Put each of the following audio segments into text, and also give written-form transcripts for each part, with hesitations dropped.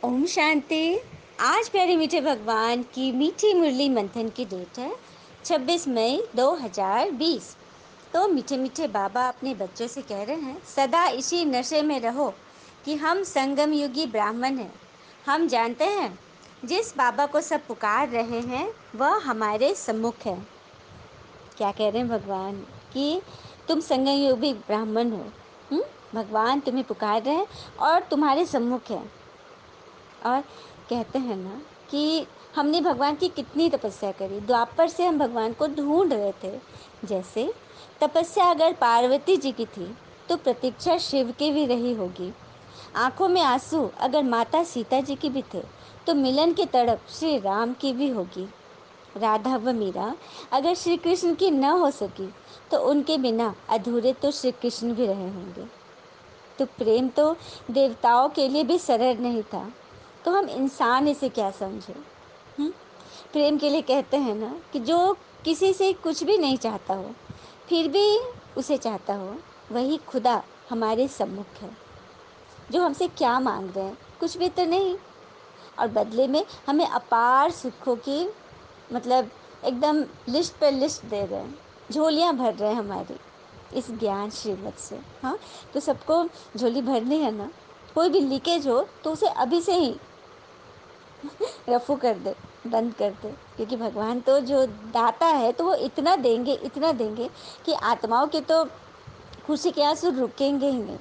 ओम शांति। आज प्यारे मीठे भगवान की मीठी मुरली मंथन की डेट है 26 मई 2020। तो मीठे मीठे बाबा अपने बच्चों से कह रहे हैं, सदा इसी नशे में रहो कि हम संगम युगी ब्राह्मण हैं। हम जानते हैं जिस बाबा को सब पुकार रहे हैं वह हमारे सम्मुख है। क्या कह रहे हैं भगवान कि तुम संगम युगी ब्राह्मण हो। भगवान तुम्हें पुकार रहे हैं और तुम्हारे सम्मुख है। और कहते हैं ना कि हमने भगवान की कितनी तपस्या करी। द्वापर से हम भगवान को ढूंढ रहे थे। जैसे तपस्या अगर पार्वती जी की थी तो प्रतीक्षा शिव की भी रही होगी। आंखों में आंसू अगर माता सीता जी की भी थे तो मिलन की तड़प श्री राम की भी होगी। राधा व मीरा अगर श्री कृष्ण की न हो सकी तो उनके बिना अधूरे तो श्री कृष्ण भी रहे होंगे। तो प्रेम तो देवताओं के लिए भी सरल नहीं था, तो हम इंसान इसे क्या समझे। प्रेम के लिए कहते हैं ना कि जो किसी से कुछ भी नहीं चाहता हो फिर भी उसे चाहता हो, वही खुदा हमारे सम्मुख है। जो हमसे क्या मांग रहे हैं, कुछ भी तो नहीं, और बदले में हमें अपार सुखों की मतलब एकदम लिस्ट पे लिस्ट दे रहे हैं, झोलियाँ भर रहे हैं हमारी इस ज्ञान श्रीमत से। हाँ, तो सबको झोली भरनी है ना। कोई भी लीकेज हो तो उसे अभी से ही रफू कर दे, बंद कर दे, क्योंकि भगवान तो जो दाता है तो वो इतना देंगे, इतना देंगे कि आत्माओं के तो खुशी के आंसू रुकेंगे ही नहीं।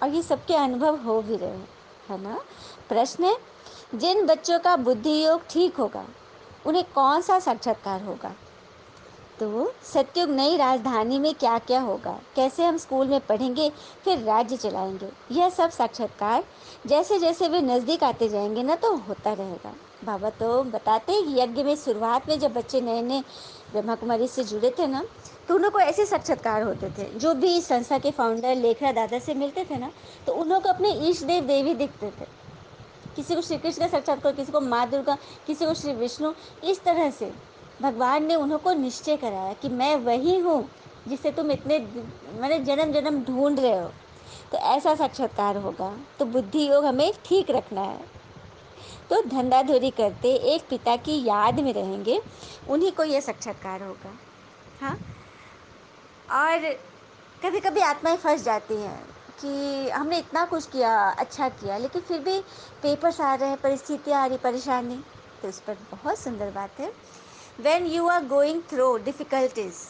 और ये सबके अनुभव हो भी रहे हैं, है ना। प्रश्न है, जिन बच्चों का बुद्धि योग ठीक होगा उन्हें कौन सा साक्षात्कार होगा। तो सतयुग नई राजधानी में क्या क्या होगा, कैसे हम स्कूल में पढ़ेंगे, फिर राज्य चलाएंगे, यह सब साक्षात्कार जैसे जैसे वे नज़दीक आते जाएंगे ना तो होता रहेगा। बाबा तो बताते हैं कि यज्ञ में शुरुआत में जब बच्चे नए नए ब्रह्मा कुमारी से जुड़े थे ना तो उन लोग को ऐसे साक्षात्कार होते थे। जो भी संस्था के फाउंडर लेखरा दादा से मिलते थे ना तो उन लोग को अपने ईष्ट देव देवी दिखते थे। किसी को श्री कृष्ण का साक्षात्कार, किसी को माँ दुर्गा, किसी को श्री विष्णु। इस तरह से भगवान ने उन्हों को निश्चय कराया कि मैं वही हूँ जिसे तुम इतने मैंने जन्म जन्म ढूंढ रहे हो। तो ऐसा साक्षात्कार होगा। तो बुद्धि योग हमें ठीक रखना है। तो धंधाधोरी करते एक पिता की याद में रहेंगे, उन्हीं को यह साक्षात्कार होगा। हाँ, और कभी कभी आत्माएं फंस जाती हैं कि हमने इतना कुछ किया, अच्छा किया, लेकिन फिर भी पेपर्स आ रहे हैं, परिस्थितियाँ आ रही, परेशानी। तो इस पर बहुत सुंदर बात है, when you are going through difficulties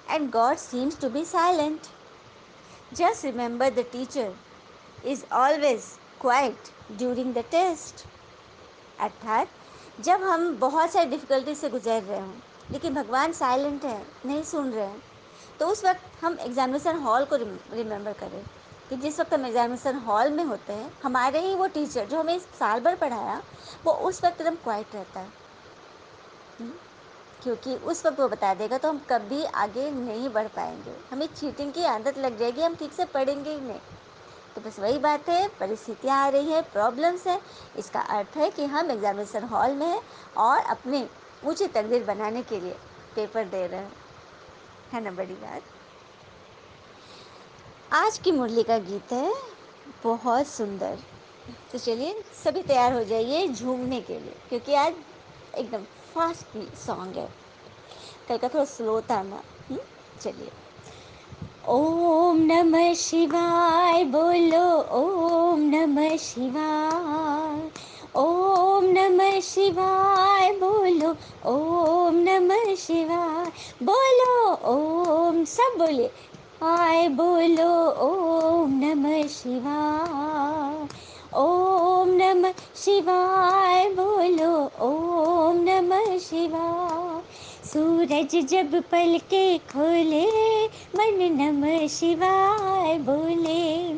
and God seems to be silent, just remember the teacher is always quiet during the test। अर्थात जब हम बहुत सारी डिफ़िकल्टी से गुजर रहे हों लेकिन भगवान साइलेंट है, नहीं सुन रहे हैं, तो उस वक्त हम एग्जामिनेशन हॉल को रिमेंबर करें कि जिस वक्त हम एग्जामिनेशन हॉल में होते हैं हमारे ही वो टीचर जो हमें साल भर पढ़ाया वो उस वक्त एकदम क्वाइट रहता है। क्योंकि उस वक्त वो बता देगा तो हम कभी आगे नहीं बढ़ पाएंगे, हमें चीटिंग की आदत लग जाएगी, हम ठीक से पढ़ेंगे ही नहीं। तो बस वही बात है, परिस्थितियाँ आ रही है, प्रॉब्लम्स है, इसका अर्थ है कि हम एग्जामिनेशन हॉल में हैं और अपनी ऊंची तकदीर बनाने के लिए पेपर दे रहे हैं, है ना बड़ी बात। आज की मुरली का गीत है बहुत सुंदर। तो चलिए सभी तैयार हो जाइए झूमने के लिए, क्योंकि आज एकदम फास्ट सॉन्ग है, कल का थोड़ा स्लो था ना। चलिए, ओम नमः शिवाय बोलो, ओम नमः शिवाय, ओम नमः शिवाय बोलो, ओम नमः शिवाय बोलो, ओम सब बोलिए, आय बोलो, ओम नमः शिवाय, ओम नमः शिवाय बोलो, ओम नमः शिवाय। सूरज जब पलके खोले मन नमः शिवाय बोले,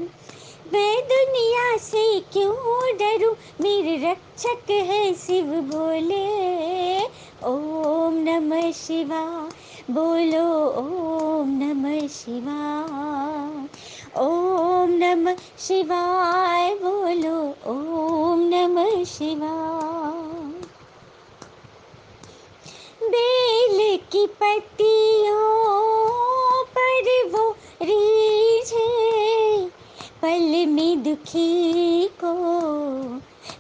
मैं दुनिया से क्यों डरूं, मेरे रक्षक है शिव बोले, ओम नमः शिवाय बोलो, ओम नमः शिवाय, ओम नमः शिवाय बोलो, ओम नमः शिवाय। बेल की पत्तियों पर वो रीझे, पल में दुखी को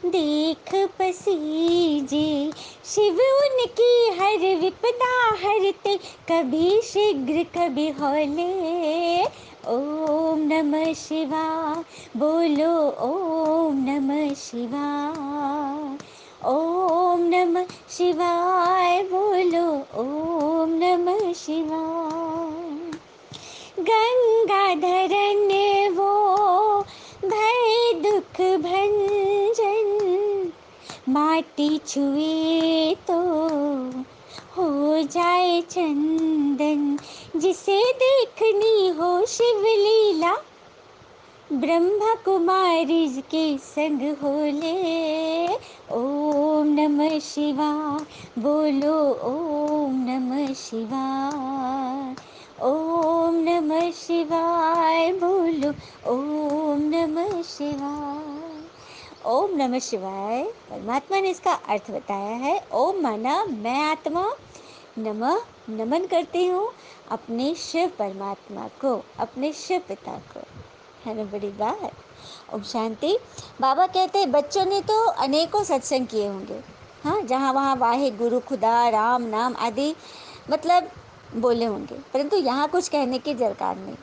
देख पसीजे शिव उनकी हर विपदा हरते, कभी शीघ्र कभी हौले। ओम नमः शिवाय बोलो, ओम नमः शिवाय, ओम नमः शिवाय बोलो, ओम नमः शिवाय। गंगाधरन वो भय दुख भंजन, माटी छुए तो हो जाए चंदन। जिसे देखनी हो शिव लीला, ब्रह्मा कुमारी के संग होले। ओम नमः शिवाय बोलो, ओम नमः शिवाय, ओम नमः शिवाय बोलो, ओम नमः शिवाय। ओम नमः शिवाय परमात्मा ने इसका अर्थ बताया है। ओम माना मैं आत्मा, नमः नमन करती हूँ अपने शिव परमात्मा को, अपने शिव पिता को। है ना बड़ी बात। ओम शांति। बाबा कहते हैं बच्चों ने तो अनेकों सत्संग किए होंगे, हाँ, जहाँ वहाँ वाहे गुरु खुदा राम नाम आदि मतलब बोले होंगे, परंतु यहाँ कुछ कहने की दरकार नहीं,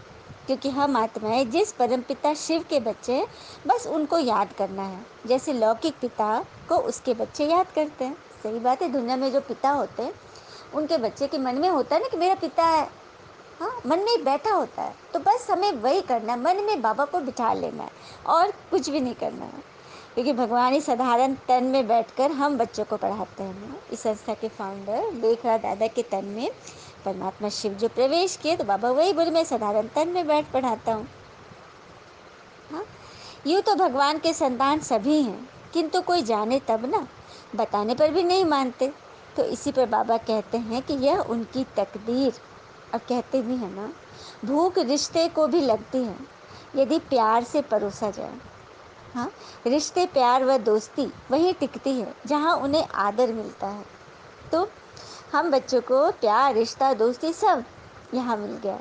क्योंकि हम आत्माएं जिस परमपिता शिव के बच्चे हैं, बस उनको याद करना है। जैसे लौकिक पिता को उसके बच्चे याद करते हैं। सही बात है, दुनिया में जो पिता होते हैं उनके बच्चे के मन में होता है ना कि मेरा पिता है, हाँ, मन में बैठा होता है। तो बस हमें वही करना है, मन में बाबा को बिठा लेना है और कुछ भी नहीं करना है, क्योंकि भगवान ही साधारण तन में बैठकर हम बच्चों को पढ़ाते हैं। इस संस्था के फाउंडर लेखराज दादा के तन में परमात्मा शिव जो प्रवेश किए, तो बाबा वही बोले मैं साधारण तन में बैठ पढ़ाता हूँ। हाँ, यूँ तो भगवान के संतान सभी हैं, किंतु कोई जाने तब ना, बताने पर भी नहीं मानते। तो इसी पर बाबा कहते हैं कि यह उनकी तकदीर, और कहते भी हैं ना, भूख रिश्ते को भी लगती है यदि प्यार से परोसा जाए। हाँ, रिश्ते प्यार व दोस्ती वहीं टिकती है जहाँ उन्हें आदर मिलता है। तो हम बच्चों को प्यार रिश्ता दोस्ती सब यहाँ मिल गया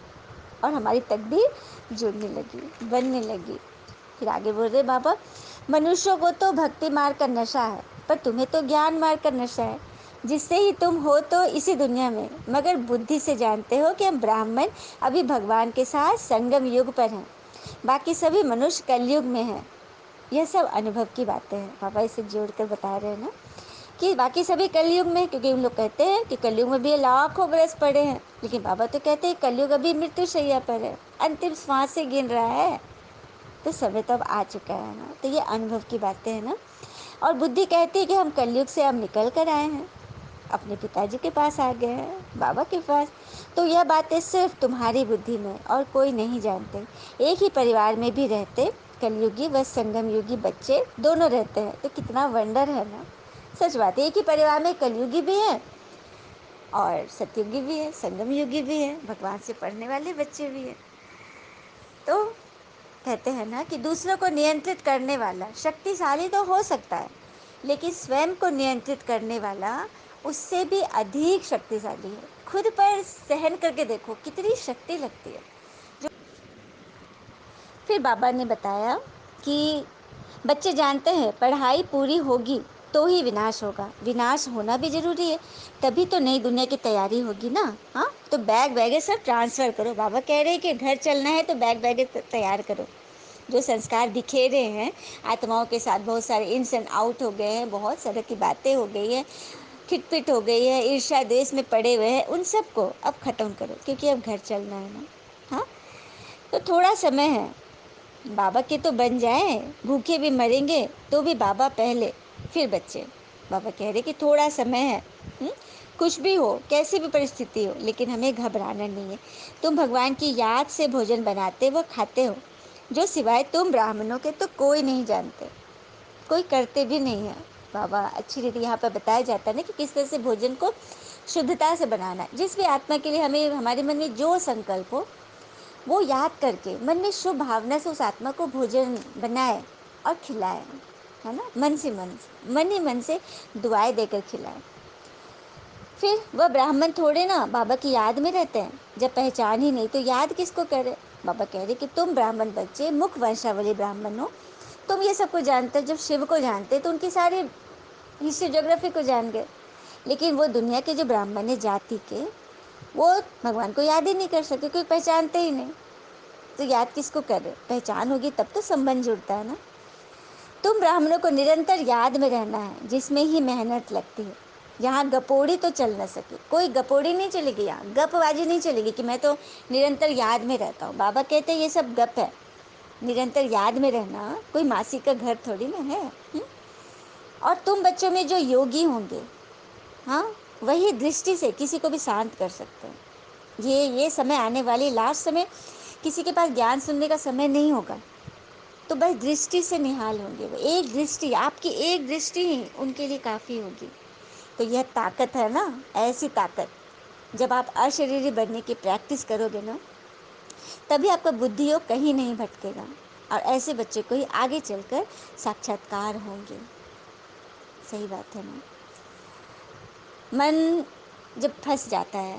और हमारी तकदीर जुड़ने लगी, बनने लगी। फिर आगे बोल रहे बाबा, मनुष्यों को तो भक्ति मार्ग का नशा है, पर तुम्हें तो ज्ञान मार्ग का नशा है, जिससे ही तुम हो तो इसी दुनिया में, मगर बुद्धि से जानते हो कि हम ब्राह्मण अभी भगवान के साथ संगम युग पर हैं, बाकी सभी मनुष्य कलयुग में हैं। यह सब अनुभव की बातें हैं, बाबा इसे जोड़कर बता रहे हैं ना कि बाकी सभी कलयुग में, क्योंकि उन लोग कहते हैं कि कलयुग में भी लाखों बरस पड़े हैं, लेकिन बाबा तो कहते हैं कलयुग अभी मृत्यु शैया पर है, अंतिम श्वास से गिन रहा है, तो समय तो अब आ चुका है ना। तो ये अनुभव की बातें हैं ना। और बुद्धि कहती है कि हम कलयुग से अब निकल कर आए हैं, अपने पिताजी के पास आ गए हैं, बाबा के पास। तो यह बातें सिर्फ तुम्हारी बुद्धि में और कोई नहीं जानते। एक ही परिवार में भी रहते कलयुगी व संगम युगी बच्चे दोनों रहते हैं, तो कितना वंडर है ना। सच बात है, एक ही परिवार में कलयुगी भी है और सतयुगी भी है, संगम युगी भी है, भगवान से पढ़ने वाले बच्चे भी हैं। तो कहते हैं ना कि दूसरों को नियंत्रित करने वाला शक्तिशाली तो हो सकता है, लेकिन स्वयं को नियंत्रित करने वाला उससे भी अधिक शक्तिशाली है। खुद पर सहन करके देखो कितनी शक्ति लगती है। फिर बाबा ने बताया कि बच्चे जानते हैं पढ़ाई पूरी होगी तो ही विनाश होगा, विनाश होना भी जरूरी है, तभी तो नई दुनिया की तैयारी होगी ना। हाँ, तो बैग बैगे सब ट्रांसफ़र करो। बाबा कह रहे हैं कि घर चलना है तो बैग बैगे तैयार करो। जो संस्कार बिखेरे हैं आत्माओं के साथ, बहुत सारे इन्स एंड आउट हो गए हैं, बहुत सारे की बातें हो गई हैं, खिटपिट हो गई है, ईर्ष्या देश में पड़े हुए हैं, उन सब को अब ख़त्म करो, क्योंकि अब घर चलना है ना। हाँ, तो थोड़ा समय है, बाबा के तो बन जाए, भूखे भी मरेंगे तो भी बाबा पहले फिर बच्चे। बाबा कह रहे कि थोड़ा समय है, कुछ भी हो कैसी भी परिस्थिति हो, लेकिन हमें घबराना नहीं है। तुम भगवान की याद से भोजन बनाते व खाते हो, जो सिवाय तुम ब्राह्मणों के तो कोई नहीं जानते, कोई करते भी नहीं है। बाबा अच्छी रीति यहाँ पर बताया जाता है ना कि किस तरह से भोजन को शुद्धता से बनाना है। जिस भी आत्मा के लिए हमें हमारे मन में जो संकल्प हो वो याद करके मन में शुभ भावना से उस आत्मा को भोजन बनाए और खिलाए, है ना, मन से मन ही मन से दुआएं देकर खिलाए। फिर वह ब्राह्मण थोड़े ना बाबा की याद में रहते हैं, जब पहचान ही नहीं तो याद किसको करे। बाबा कह रहे कि तुम ब्राह्मण बच्चे मुख वंशावली ब्राह्मण हो, तुम ये सब कुछ जानते हो, जब शिव को जानते तो उनकी सारी हिस्ट्री ज्योग्राफी को जान गए। लेकिन वो दुनिया के जो ब्राह्मण है जाति के, वो भगवान को याद ही नहीं कर सकते क्योंकि पहचानते ही नहीं। तो याद किसको कर रहे? पहचान होगी तब तो संबंध जुड़ता है ना। तुम ब्राह्मणों को निरंतर याद में रहना है, जिसमें ही मेहनत लगती है। यहाँ गपोड़ी तो चल न सके, कोई गपोड़ी नहीं चलेगी, यहाँ गपबाजी नहीं चलेगी कि मैं तो निरंतर याद में रहता हूँ। बाबा कहते हैं ये सब गप है। निरंतर याद में रहना कोई मासी का घर थोड़ी ना है। और तुम बच्चों में जो योगी होंगे, हाँ, वही दृष्टि से किसी को भी शांत कर सकते हैं। ये समय आने वाली, लास्ट समय किसी के पास ज्ञान सुनने का समय नहीं होगा, तो बस दृष्टि से निहाल होंगे। वो एक दृष्टि, आपकी एक दृष्टि ही उनके लिए काफ़ी होगी। तो यह ताकत है ना, ऐसी ताकत, जब आप अशरीरी बनने की प्रैक्टिस करोगे ना, तभी आपका बुद्धि योग कहीं नहीं भटकेगा। और ऐसे बच्चे को ही आगे चलकर साक्षात्कार होंगे। सही बात है ना। मन जब फंस जाता है,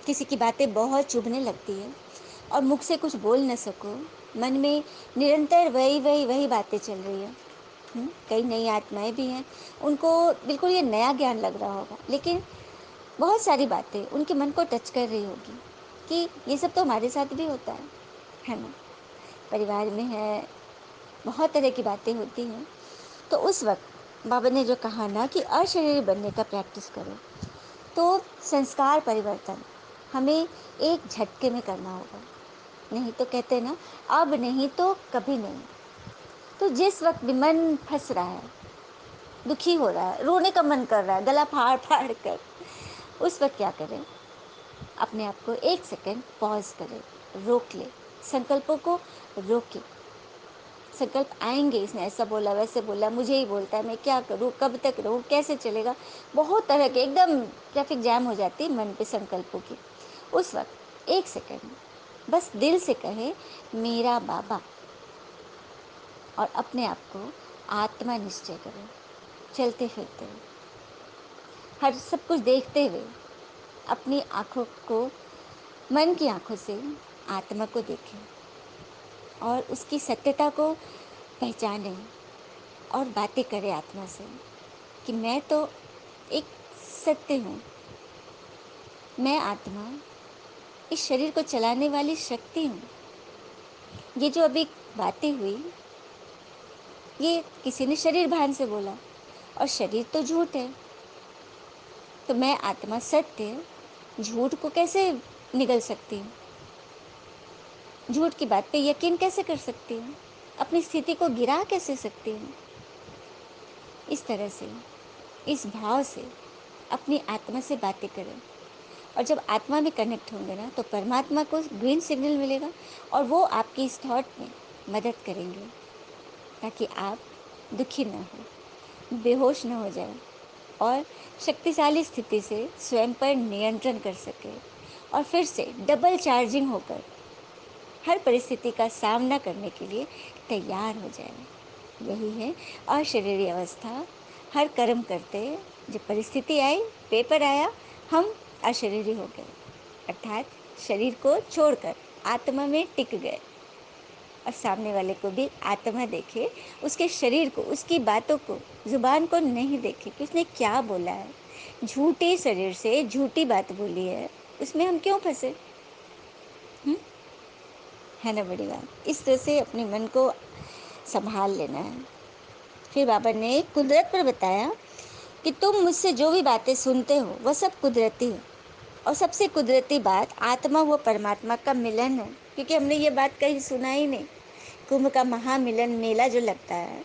किसी की बातें बहुत चुभने लगती है और मुख से कुछ बोल न सको, मन में निरंतर वही वही वही बातें चल रही है। कई नई आत्माएं भी हैं, उनको बिल्कुल ये नया ज्ञान लग रहा होगा, लेकिन बहुत सारी बातें उनके मन को टच कर रही होगी कि ये सब तो हमारे साथ भी होता है ना। परिवार में है, बहुत तरह की बातें होती हैं। तो उस वक्त बाबा ने जो कहा ना कि अशरीरी बनने का प्रैक्टिस करो, तो संस्कार परिवर्तन हमें एक झटके में करना होगा। नहीं तो कहते हैं ना, अब नहीं तो कभी नहीं। तो जिस वक्त भी मन फंस रहा है, दुखी हो रहा है, रोने का मन कर रहा है गला फाड़ फाड़ कर, उस वक्त क्या करें? अपने आप को एक सेकंड पॉज करें, रोक ले, संकल्पों को रोके। संकल्प आएंगे, इसने ऐसा बोला, वैसे बोला, मुझे ही बोलता है, मैं क्या करूँ, कब तक रहूँ, कैसे चलेगा, बहुत तरह के, एकदम ट्रैफिक जैम हो जाती है मन पे संकल्पों की। उस वक्त एक सेकंड बस दिल से कहे मेरा बाबा, और अपने आप को आत्मा निश्चय करें। चलते फिरते हुए, हर सब कुछ देखते हुए, अपनी आँखों को, मन की आँखों से आत्मा को देखें और उसकी सत्यता को पहचानें और बातें करें आत्मा से कि मैं तो एक सत्य हूँ, मैं आत्मा इस शरीर को चलाने वाली शक्ति हूँ। ये जो अभी बातें हुई, ये किसी ने शरीर भान से बोला, और शरीर तो झूठ है, तो मैं आत्मा सत्य झूठ को कैसे निगल सकती हूँ? झूठ की बात पे यकीन कैसे कर सकती हूँ? अपनी स्थिति को गिरा कैसे सकती हूँ? इस तरह से, इस भाव से अपनी आत्मा से बातें करें। और जब आत्मा में कनेक्ट होंगे ना, तो परमात्मा को ग्रीन सिग्नल मिलेगा और वो आपकी इस थॉट में मदद करेंगे, ताकि आप दुखी ना हो, बेहोश ना हो जाए और शक्तिशाली स्थिति से स्वयं पर नियंत्रण कर सके और फिर से डबल चार्जिंग होकर हर परिस्थिति का सामना करने के लिए तैयार हो जाए। यही है अशरीरी अवस्था। हर कर्म करते, जब परिस्थिति आई, पेपर आया, हम अशरीरी हो गए, अर्थात शरीर को छोड़कर आत्मा में टिक गए। और सामने वाले को भी आत्मा देखे, उसके शरीर को, उसकी बातों को, जुबान को नहीं देखे कि उसने क्या बोला है। झूठे शरीर से झूठी बात बोली है, उसमें हम क्यों फंसे? है ना बड़ी बात। इस तरह से अपने मन को संभाल लेना है। फिर बाबा ने कुदरत पर बताया कि तुम मुझसे जो भी बातें सुनते हो वह सब कुदरती है, और सबसे कुदरती बात आत्मा व परमात्मा का मिलन है। क्योंकि हमने ये बात कहीं सुना ही नहीं। कुंभ का महामिलन मेला जो लगता है,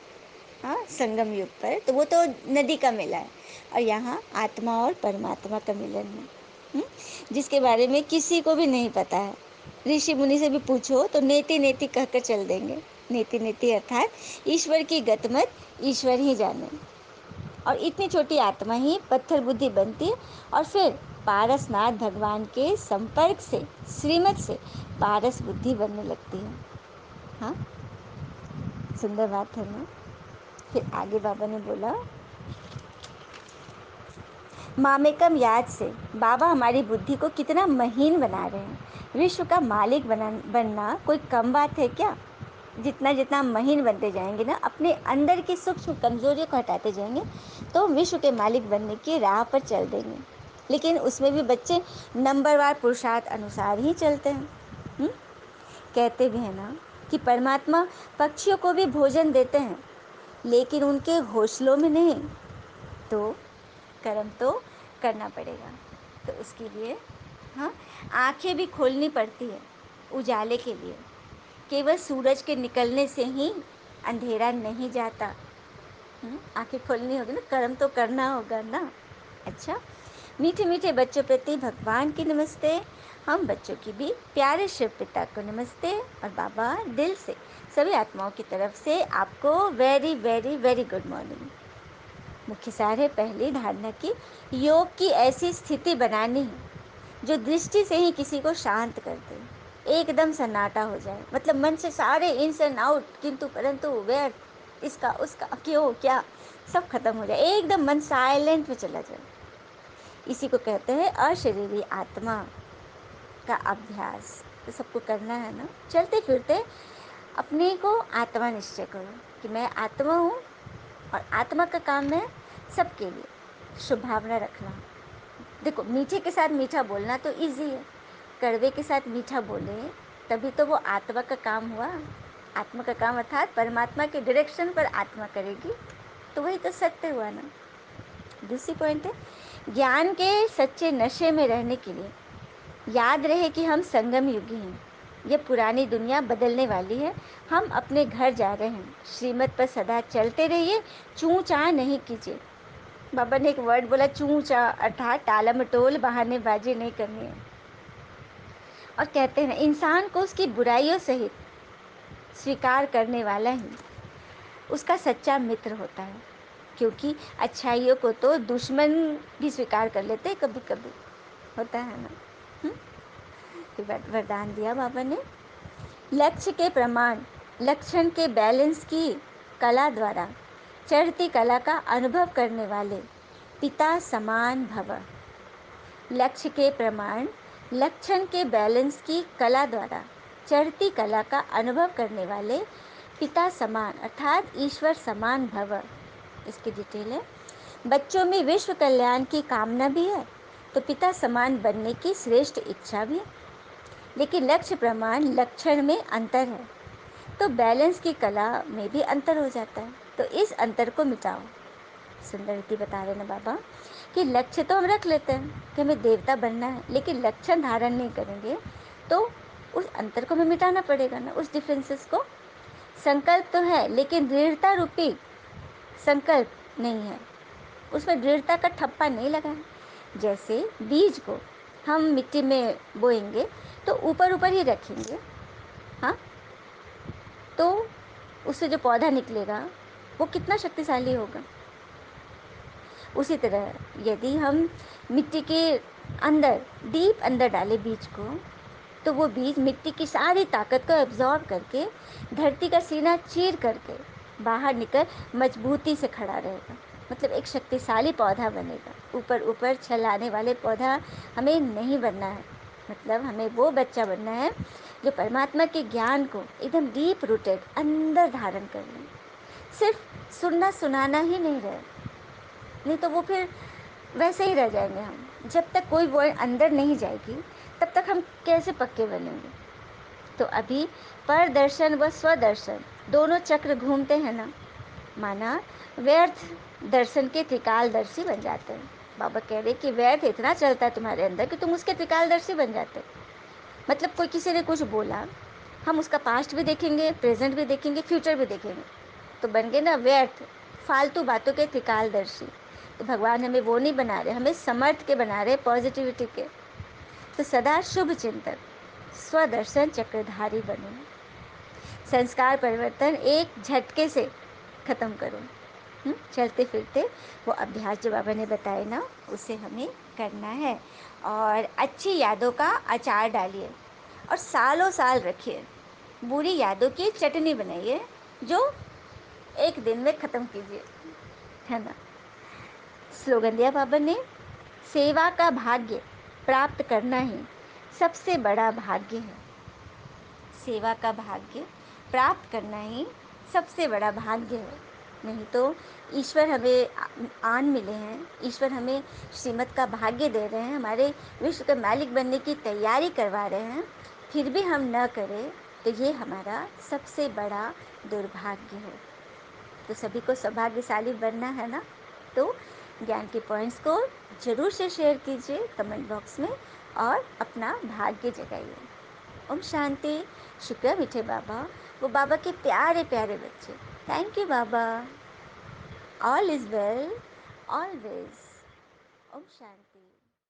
हाँ, संगम युग पर, तो वो तो नदी का मेला है, और यहाँ आत्मा और परमात्मा का मिलन है, जिसके बारे में किसी को भी नहीं पता है। ऋषि मुनि से भी पूछो तो नेति नेति कहकर चल देंगे। नेति नेति अर्थात ईश्वर की गतमत ईश्वर ही जाने। और इतनी छोटी आत्मा ही पत्थर बुद्धि बनती है और फिर पारसनाथ भगवान के संपर्क से, श्रीमत से पारस बुद्धि बनने लगती है। हाँ, सुंदर बात है ना। फिर आगे बाबा ने बोला, मामेकम याद से बाबा हमारी बुद्धि को कितना महीन बना रहे हैं। विश्व का मालिक बनना कोई कम बात है क्या? जितना जितना महीन बनते जाएंगे ना, अपने अंदर की सूक्ष्म कमजोरियों को हटाते जाएंगे, तो विश्व के मालिक बनने की राह पर चल देंगे। लेकिन उसमें भी बच्चे नंबरवार पुरुषार्थ अनुसार ही चलते हैं। हुँ? कहते भी हैं ना कि परमात्मा पक्षियों को भी भोजन देते हैं, लेकिन उनके घोंसलों में नहीं। तो कर्म तो करना पड़ेगा। तो उसके लिए हाँ, आंखें भी खोलनी पड़ती है उजाले के लिए। केवल सूरज के निकलने से ही अंधेरा नहीं जाता। आंखें खोलनी होगी ना, कर्म तो करना होगा ना। अच्छा, मीठे मीठे बच्चों प्रति भगवान की नमस्ते। हम बच्चों की भी प्यारे शिव पिता को नमस्ते। और बाबा दिल से सभी आत्माओं की तरफ से आपको very very very good morning. मुख्य सार है, पहली धारणा की योग की ऐसी स्थिति बनानी है जो दृष्टि से ही किसी को शांत कर दे, एकदम सन्नाटा हो जाए। मतलब मन से सारे इन्स एंड आउट, किंतु परंतु, व्यर्थ, इसका उसका, क्यों क्या, सब खत्म हो जाए, एकदम मन साइलेंट में चला जाए। इसी को कहते हैं अशरीरी आत्मा का अभ्यास। तो सबको करना है ना। चलते फिरते अपने को आत्मा निश्चय करो कि मैं आत्मा हूँ, और आत्मा का काम है सबके लिए शुभ भावना रखना। देखो, मीठे के साथ मीठा बोलना तो इजी है, कड़वे के साथ मीठा बोले तभी तो वो आत्मा का काम हुआ। आत्मा का काम अर्थात परमात्मा के डायरेक्शन पर आत्मा करेगी, तो वही तो सत्य हुआ ना। दूसरी पॉइंट है, ज्ञान के सच्चे नशे में रहने के लिए याद रहे कि हम संगम युगी हैं। ये पुरानी दुनिया बदलने वाली है, हम अपने घर जा रहे हैं। श्रीमत पर सदा चलते रहिए, चूं चां नहीं कीजिए। बाबा ने एक वर्ड बोला, चूं चां, अर्थात टाला मटोल, बहानेबाजी नहीं करनी है। और कहते हैं इंसान को उसकी बुराइयों सहित स्वीकार करने वाला ही उसका सच्चा मित्र होता है, क्योंकि अच्छाइयों को तो दुश्मन भी स्वीकार कर लेते हैं कभी कभी, होता है ना। फिर वरदान दिया बाबा ने, लक्ष्य के प्रमाण लक्षण के बैलेंस की कला द्वारा चढ़ती कला का अनुभव करने वाले पिता समान भव। लक्ष्य के प्रमाण लक्षण के बैलेंस की कला द्वारा चढ़ती कला का अनुभव करने वाले पिता समान अर्थात ईश्वर समान भव। इसकी डिटेल है, बच्चों में विश्व कल्याण की कामना भी है, तो पिता समान बनने की श्रेष्ठ इच्छा भी, लेकिन लक्ष्य प्रमाण लक्षण में अंतर है, तो बैलेंस की कला में भी अंतर हो जाता है। तो इस अंतर को मिटाओ। सुंदर रीति बता रहे ना बाबा कि लक्ष्य तो हम रख लेते हैं कि हमें देवता बनना है, लेकिन लक्षण धारण नहीं करेंगे तो उस अंतर को हमें मिटाना पड़ेगा ना, उस डिफरेंसेस को। संकल्प तो है, लेकिन दृढ़ता रूपी संकल्प नहीं है, उसमें दृढ़ता का ठप्पा नहीं लगा है। जैसे बीज को हम मिट्टी में बोएंगे तो ऊपर ऊपर ही रखेंगे, हाँ, तो उससे जो पौधा निकलेगा वो कितना शक्तिशाली होगा। उसी तरह यदि हम मिट्टी के अंदर, डीप अंदर डालें बीज को, तो वो बीज मिट्टी की सारी ताकत को एब्जॉर्ब करके धरती का सीना चीर करके बाहर निकल मजबूती से खड़ा रहेगा। मतलब एक शक्तिशाली पौधा बनेगा। ऊपर ऊपर छलाने वाले पौधा हमें नहीं बनना है। मतलब हमें वो बच्चा बनना है जो परमात्मा के ज्ञान को एकदम डीप रूटेड अंदर धारण कर ले। सिर्फ सुनना सुनाना ही नहीं रहे, नहीं तो वो फिर वैसे ही रह जाएंगे हम। जब तक कोई वो अंदर नहीं जाएगी तब तक हम कैसे पक्के बनेंगे। तो अभी परदर्शन व स्वदर्शन दोनों चक्र घूमते हैं ना, माना व्यर्थ दर्शन के त्रिकालदर्शी बन जाते हैं। बाबा कह रहे कि व्यर्थ इतना चलता है तुम्हारे अंदर कि तुम उसके त्रिकालदर्शी बन जाते। मतलब कोई किसी ने कुछ बोला, हम उसका पास्ट भी देखेंगे, प्रेजेंट भी देखेंगे, फ्यूचर भी देखेंगे, तो बन गए ना व्यर्थ, फालतू बातों के त्रिकालदर्शी। तो भगवान हमें वो नहीं बना रहे, हमें समर्थ के बना रहे, पॉजिटिविटी के। तो सदा शुभ चिंतन, स्वदर्शन चक्रधारी बनो। संस्कार परिवर्तन एक झटके से खत्म करो। चलते फिरते वो अभ्यास जो बाबा ने बताए ना, उसे हमें करना है। और अच्छी यादों का अचार डालिए और सालों साल रखिए। बुरी यादों की चटनी बनाइए जो एक दिन में ख़त्म कीजिए, है ना। स्लोगन दिया बाबा ने, सेवा का भाग्य प्राप्त करना ही सबसे बड़ा भाग्य है। सेवा का भाग्य प्राप्त करना ही सबसे बड़ा भाग्य है। नहीं तो ईश्वर हमें आन मिले हैं, ईश्वर हमें श्रीमत का भाग्य दे रहे हैं, हमारे विश्व के मालिक बनने की तैयारी करवा रहे हैं, फिर भी हम न करें तो ये हमारा सबसे बड़ा दुर्भाग्य है। तो सभी को सौभाग्यशाली बनना है ना, तो ज्ञान के पॉइंट्स को ज़रूर से शेयर कीजिए कमेंट बॉक्स में और अपना भाग्य जगाइए। ओम शांति। शुक्रिया मीठे बाबा, वो बाबा के प्यारे प्यारे बच्चे। थैंक यू बाबा। All is well always. ओम शांति।